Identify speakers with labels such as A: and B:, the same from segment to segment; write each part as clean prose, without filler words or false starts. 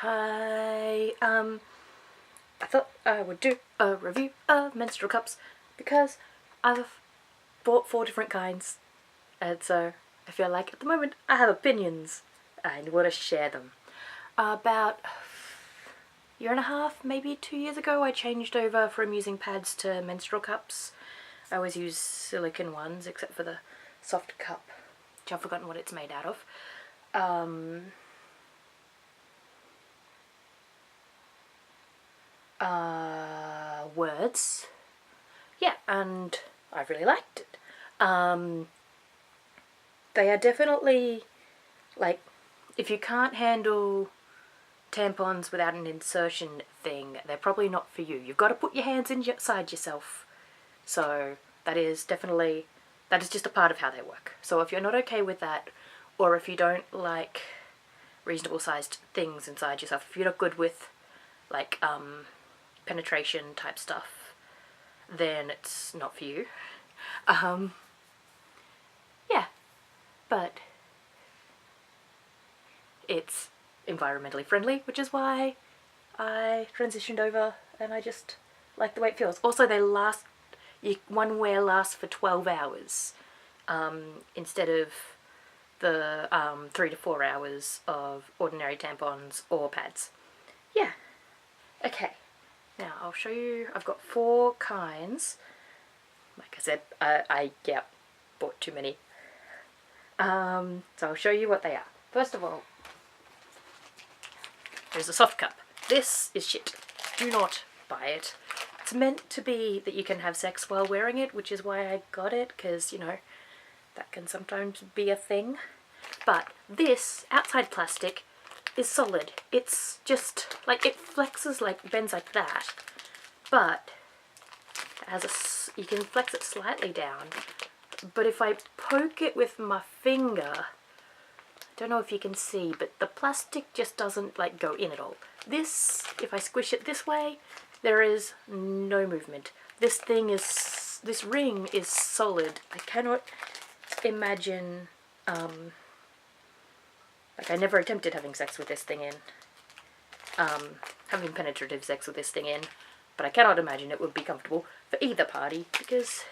A: Hi, I thought I would do a review of menstrual cups because I've bought 4 different kinds, and so I feel like at the moment I have opinions and want to share them. About a year and a half, maybe 2 years ago, I changed over from using pads to menstrual cups. I always use silicone ones except for the soft cup, which I've forgotten what it's made out of. Words. Yeah, and I really liked it. They are definitely, like, if you can't handle tampons without an insertion thing, they're probably not for you. You've got to put your hands inside yourself. So that is just a part of how they work. So if you're not okay with that, or if you don't like reasonable sized things inside yourself, if you're not good with like penetration type stuff, then it's not for you. Yeah, but it's environmentally friendly, which is why I transitioned over, and I just like the way it feels. Also, they last, one wear lasts for 12 hours instead of the 3 to 4 hours of ordinary tampons or pads. Yeah. Okay, now I'll show you. I've got 4 kinds. Like I said, I bought too many. So I'll show you what they are. First of all, there's a soft cup. This is shit. Do not buy it. It's meant to be that you can have sex while wearing it, which is why I got it, because, you know, that can sometimes be a thing. But this outside plastic is solid. It's just, like, it flexes, like, bends like that, but it has you can flex it slightly down. But if I poke it with my finger, I don't know if you can see, but the plastic just doesn't, like, go in at all. This, if I squish it this way, there is no movement. This ring is solid. I cannot imagine, like, I never attempted having sex with this thing in, having penetrative sex with this thing in, but I cannot imagine it would be comfortable for either party, because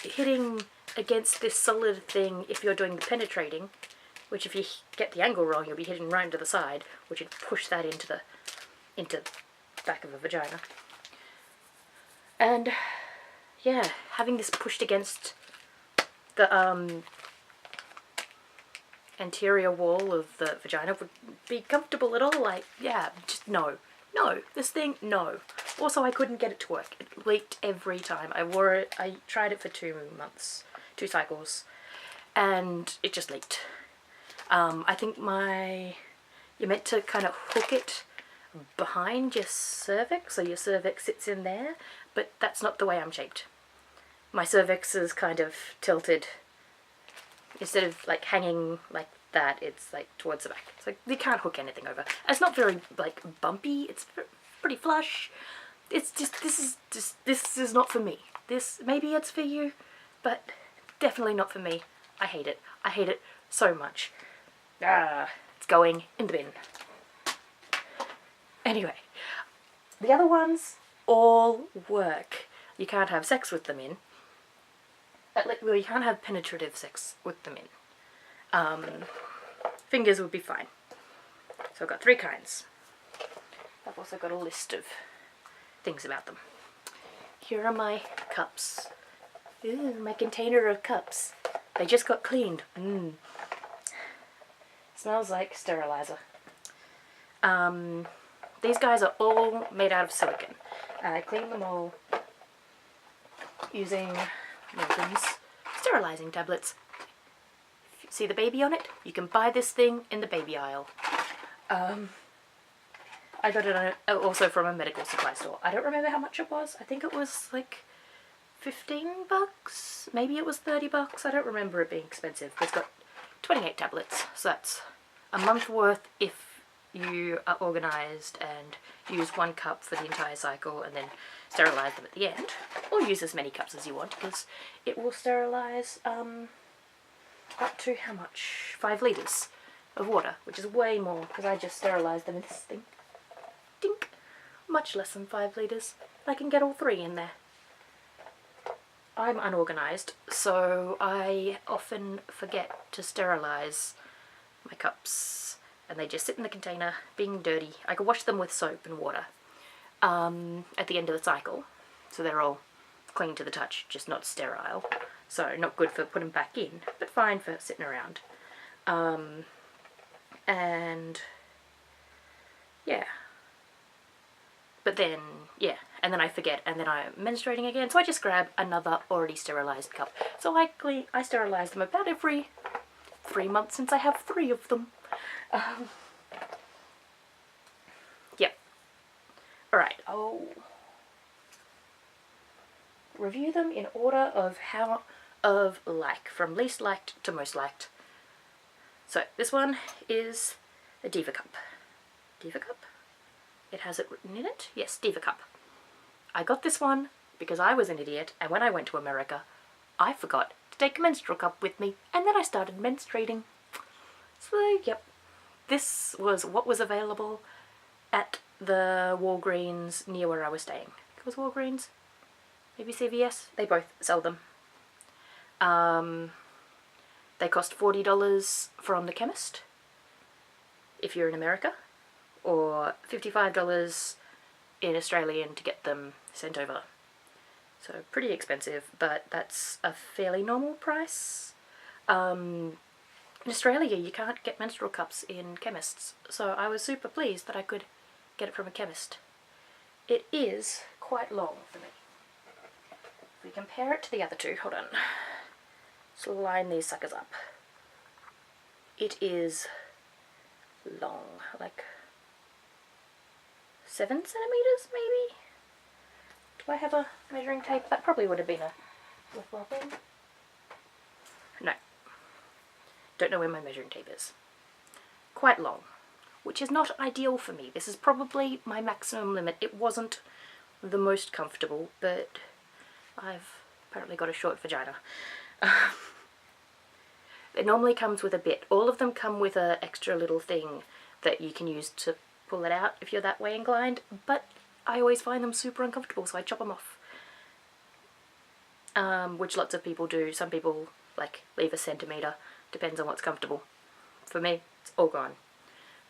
A: hitting against this solid thing, if you're doing the penetrating, which if you get the angle wrong, you'll be hitting right into the side, which would push that into the back of a vagina. And yeah, having this pushed against the anterior wall of the vagina would be comfortable at all. Like, yeah, just no. This thing, no. Also, I couldn't get it to work. It leaked every time. I wore it, I tried it for 2 months, 2 cycles, and it just leaked. I think you're meant to kind of hook it behind your cervix, so your cervix sits in there, but that's not the way I'm shaped. My cervix is kind of tilted. Instead of, like, hanging like that, it's, like, towards the back. So you can't hook anything over. It's not very, like, bumpy. It's pretty flush. It's just, this is not for me. Maybe it's for you, but definitely not for me. I hate it. I hate it so much. It's going in the bin. Anyway, the other ones all work. You can't have sex with them in. Well, you can't have penetrative sex with them in. Fingers would be fine. So I've got 3 kinds. I've also got a list of things about them. Here are my cups. Ooh, my container of cups. They just got cleaned. Smells like sterilizer. These guys are all made out of silicone. I cleaned them all using Morgan's sterilizing tablets. If you see the baby on it, you can buy this thing in the baby aisle. I got it also from a medical supply store. I don't remember how much it was. I think it was like $15, maybe it was $30. I don't remember it being expensive. It's got 28 tablets, so that's a month worth if you are organised and use 1 cup for the entire cycle and then sterilise them at the end, or use as many cups as you want, because it will sterilise up to how much? 5 litres. of water, which is way more because I just sterilised them in this thing. Dink! Much less than 5 litres. I can get all 3 in there. I'm unorganised, so I often forget to sterilise my cups, and they just sit in the container being dirty. I can wash them with soap and water at the end of the cycle, so they're all clean to the touch, just not sterile. So not good for putting back in, but fine for sitting around. And yeah. But then, yeah, and then I forget, and then I'm menstruating again, so I just grab another already sterilised cup. So I sterilise them about every 3 months, since I have 3 of them. Yep. Alright, I'll review them in order of like, from least liked to most liked. So, this one is a Diva Cup. Diva Cup? It has it written in it? Yes, Diva Cup. I got this one because I was an idiot, and when I went to America, I forgot to take a menstrual cup with me, and then I started menstruating. So, yep. This was what was available at the Walgreens near where I was staying. It was Walgreens? Maybe CVS? They both sell them. They cost $40 from the chemist, if you're in America, or $55 in Australian to get them sent over. So pretty expensive, but that's a fairly normal price. In Australia you can't get menstrual cups in chemists, so I was super pleased that I could get it from a chemist. It is quite long for me. If we compare it to the other 2, hold on, let's line these suckers up. It is long, like 7 centimetres maybe? Do I have a measuring tape? That probably would have been a worthwhile thing. No. Don't know where my measuring tape is. Quite long, which is not ideal for me. This is probably my maximum limit. It wasn't the most comfortable, but I've apparently got a short vagina. It normally comes with a bit. All of them come with an extra little thing that you can use to pull it out if you're that way inclined, but I always find them super uncomfortable, so I chop them off. Which lots of people do. Some people like leave a centimetre, depends on what's comfortable. For me, it's all gone.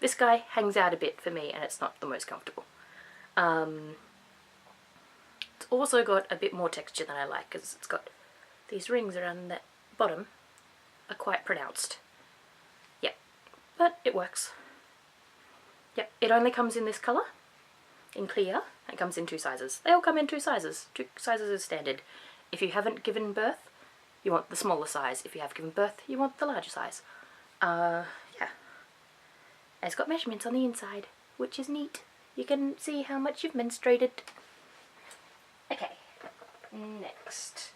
A: This guy hangs out a bit for me, and it's not the most comfortable. It's also got a bit more texture than I like, because it's got these rings around the bottom are quite pronounced. Yep, but it works. Yep, it only comes in this colour, in clear. It comes in 2 sizes. They all come in 2 sizes. 2 sizes is standard. If you haven't given birth, you want the smaller size. If you have given birth, you want the larger size. Yeah. And it's got measurements on the inside, which is neat. You can see how much you've menstruated. Okay, next.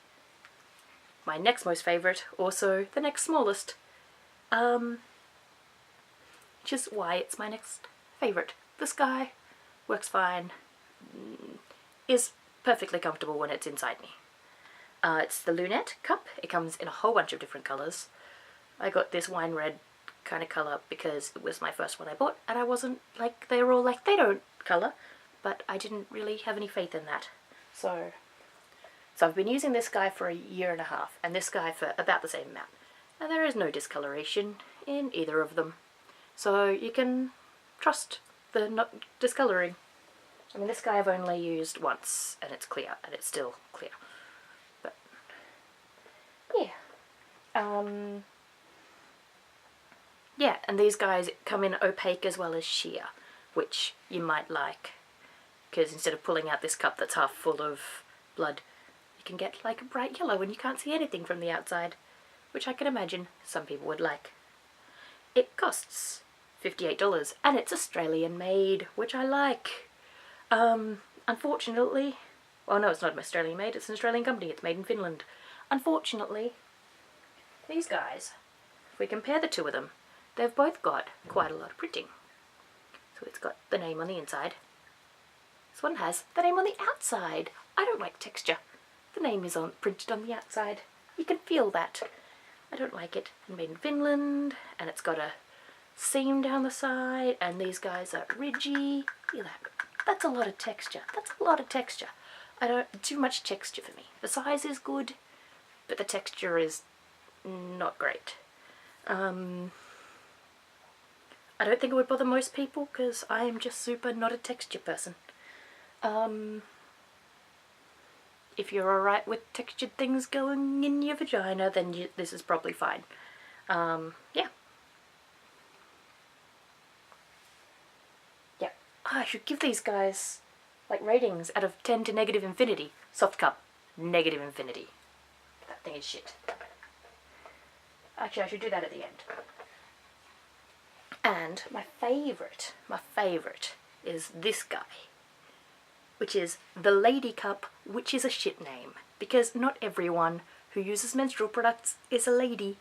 A: My next most favourite, also the next smallest. Which is why it's my next favourite. This guy works fine, is perfectly comfortable when it's inside me. It's the Lunette cup. It comes in a whole bunch of different colours. I got this wine red kind of colour because it was my first one I bought, and I wasn't like, they were all like, they don't colour, but I didn't really have any faith in that. So I've been using this guy for 1.5 years, and this guy for about the same amount. And there is no discoloration in either of them. So you can trust the not discolouring. I mean, this guy I've only used once, and it's clear, and it's still clear. But, yeah. Yeah, and these guys come in opaque as well as sheer, which you might like. Because instead of pulling out this cup that's half full of blood, you can get like a bright yellow and you can't see anything from the outside, which I can imagine some people would like. It costs $58, and it's Australian made, which I like. Unfortunately, well, no, it's not Australian made, it's an Australian company, it's made in Finland. Unfortunately, these guys, if we compare the 2 of them, they've both got quite a lot of printing. So it's got the name on the inside. This one has the name on the outside. I don't like texture. The name is printed on the outside. You can feel that. I don't like it. It's made in Finland, and it's got a seam down the side, and these guys are ridgy. Look at that. That's a lot of texture. That's a lot of texture. Too much texture for me. The size is good, but the texture is not great. I don't think it would bother most people because I am just super not a texture person. If you're alright with textured things going in your vagina, then this is probably fine. Yeah. Yeah. I should give these guys, like, ratings out of 10 to negative infinity. Soft cup, negative infinity. That thing is shit. Actually, I should do that at the end. And my favourite is this guy, which is the Lady Cup, which is a shit name, because not everyone who uses menstrual products is a lady.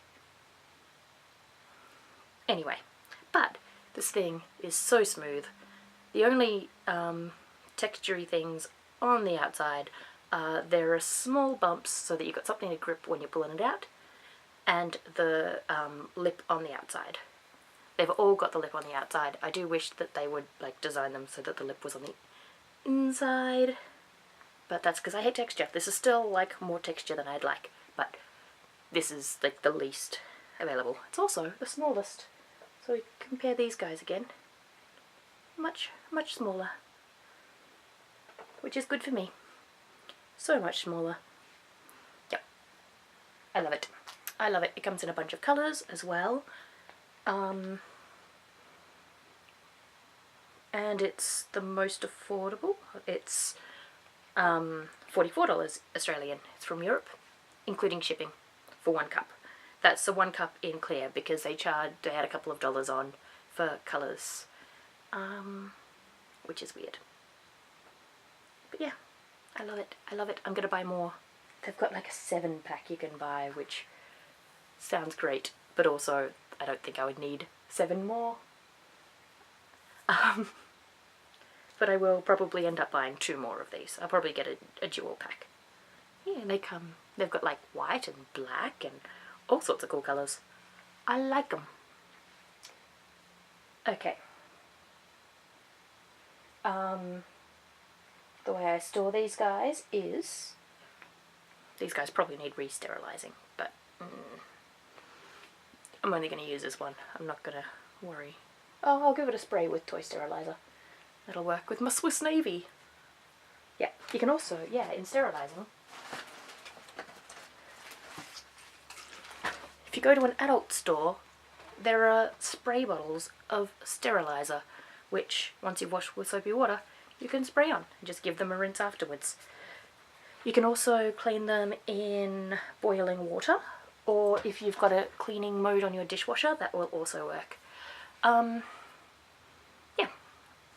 A: Anyway, but this thing is so smooth. The only textury things on the outside, there are small bumps so that you've got something to grip when you're pulling it out, and the lip on the outside. They've all got the lip on the outside. I do wish that they would, like, design them so that the lip was on the inside, but that's because I hate texture. This is still, like, more texture than I'd like, but this is, like, the least available. It's also the smallest, so we compare these guys again. Much smaller, which is good for me. So much smaller. Yep, I love it. I love it. It comes in a bunch of colours as well. And it's the most affordable. It's $44 Australian. It's from Europe, including shipping for 1 cup. That's the 1 cup in clear, because they had a couple of dollars on for colours, which is weird. But yeah, I love it. I love it. I'm gonna buy more. They've got like a 7-pack you can buy, which sounds great, but also I don't think I would need 7 more. But I will probably end up buying 2 more of these. I'll probably get a dual pack. Yeah, they've got like white and black and all sorts of cool colours. I like them. Okay. The way I store these guys is, these guys probably need re-sterilising, but I'm only going to use this one. I'm not going to worry. Oh, I'll give it a spray with toy steriliser. That'll work with my Swiss Navy. Yeah, you can also, in sterilising, if you go to an adult store, there are spray bottles of steriliser, which, once you've washed with soapy water, you can spray on and just give them a rinse afterwards. You can also clean them in boiling water, or if you've got a cleaning mode on your dishwasher, that will also work. Yeah,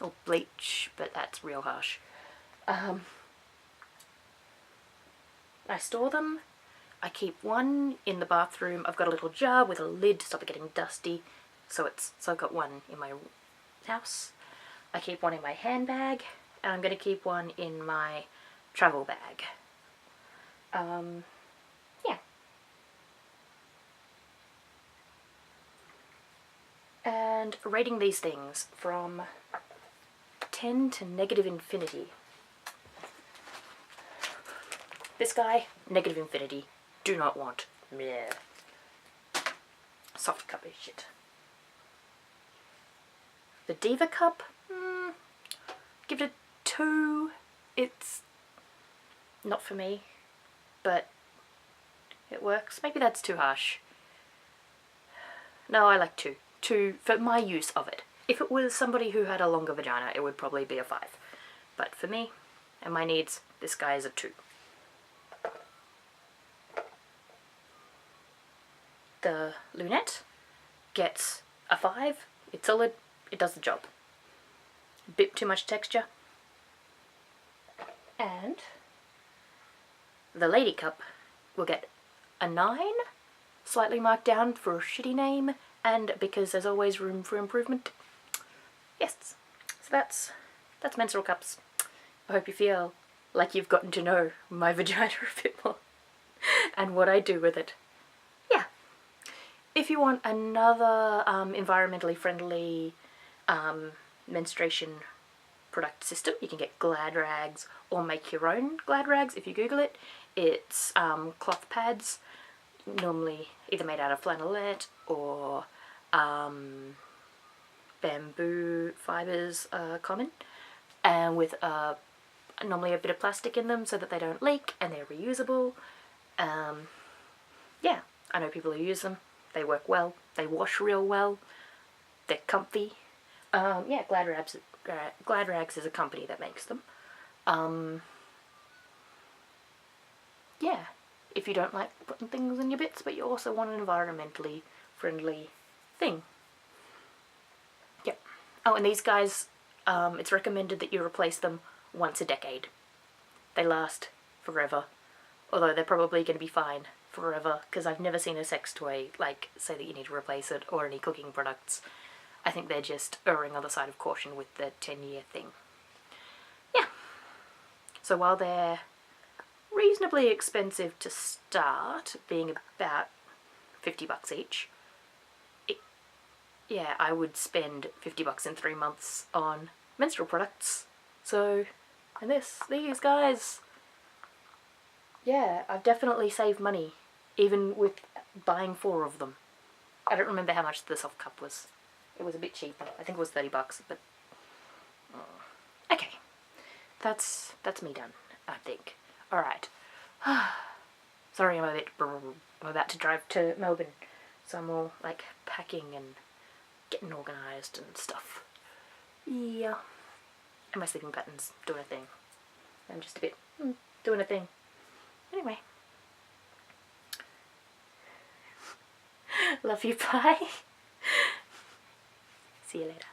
A: or bleach, but that's real harsh. I store them. I keep one in the bathroom. I've got a little jar with a lid to stop it getting dusty, so I've got one in my house. I keep one in my handbag, and I'm going to keep one in my travel bag. Yeah. And rating these things from 10 to negative infinity. This guy, negative infinity. Do not want. Meh. Soft cup is shit. The Diva Cup, give it a 2. It's not for me, but it works. Maybe that's too harsh. No, I like 2. 2 for my use of it. If it was somebody who had a longer vagina, it would probably be a 5. But for me and my needs, this guy is a 2. The Lunette gets a 5. It's solid. It does the job. A bit too much texture. And the Lady Cup will get a 9, slightly marked down for a shitty name, and because there's always room for improvement. Yes, so that's menstrual cups. I hope you feel like you've gotten to know my vagina a bit more and what I do with it. Yeah, if you want another environmentally friendly menstruation product system, you can get Glad rags or make your own Glad rags. If you Google it, it's cloth pads, normally either made out of flannelette or bamboo fibres are common, and with normally a bit of plastic in them so that they don't leak and they're reusable. Yeah, I know people who use them. They work well, they wash real well, they're comfy. Yeah, Glad Rags is a company that makes them. Yeah, if you don't like putting things in your bits but you also want an environmentally friendly thing. Yep. Oh, and these guys, it's recommended that you replace them once a decade. They last forever, although they're probably going to be fine forever, because I've never seen a sex toy like say that you need to replace it, or any cooking products. I think they're just erring on the side of caution with the 10-year thing. Yeah. So while they're reasonably expensive to start, being about $50 each, yeah, I would spend $50 in 3 months on menstrual products. So, and these guys, yeah, I've definitely saved money, even with buying 4 of them. I don't remember how much the soft cup was. It was a bit cheaper. I think it was $30, but okay. That's me done, I think. Alright. Sorry, I'm about to drive to Melbourne, so I'm all like packing and getting organised and stuff. Yeah. And my sleeping pattern's doing a thing. I'm just a bit doing a thing. Anyway. Love you, bye. See you later.